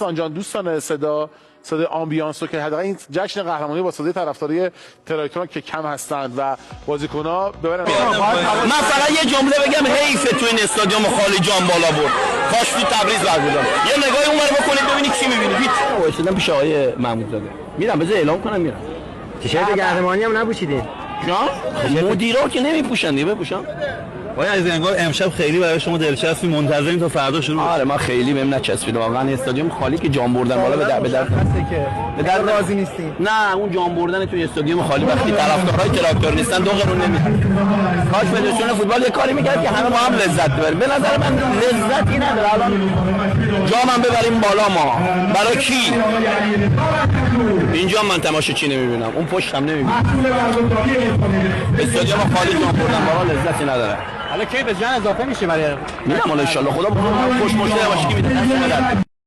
جان دوستان صدای آمبیانس رو که حداقل این جشن قهرمانی با صدای طرفداری تراکتور که کم هستند و بازیکن‌ها ببرن. من فقط یه جمله بگم، حیف تو این استادیوم خالی جان بالا برد، کاش تو تبریز برگزار. یه نگاهی اونور بکنید ببینید کی می‌بینید. هیچ وایسادم پیش آقای محمود زاده. میرم بذار اعلام کنم میرم. تیشرت قهرمانی هم نپوشیدین؟ جان مدیرا که نمیپوشن دیگه بپوشن. آقای عزیز انگار امشب خیلی برای شما دلچسبی، منتظریم تا فردا شروع. آره ما خیلی بهم نچسبید واقعا، استادیوم خالی که جام بردن بالا به در راضی نیستین؟ نه اون جام بردن توی استادیوم خالی وقتی طرفدارای تراکتور نیستن دو قرون نمیدن. کاش فدراسیون فوتبال یه کاری میکرد که همه با هم لذت ببریم. به نظر من لذتی نداره الان جامم ببریم بالا ما برای کی؟ اینجا من تماشاچی نمیبینم، اون پشتم نمیبینم. استادیوم خالی جام بردن بالا لذتی نداره. حالا کی به جان اضافه میشه برای میرم ان شاء الله. خدا خوش مشته باشه که میده.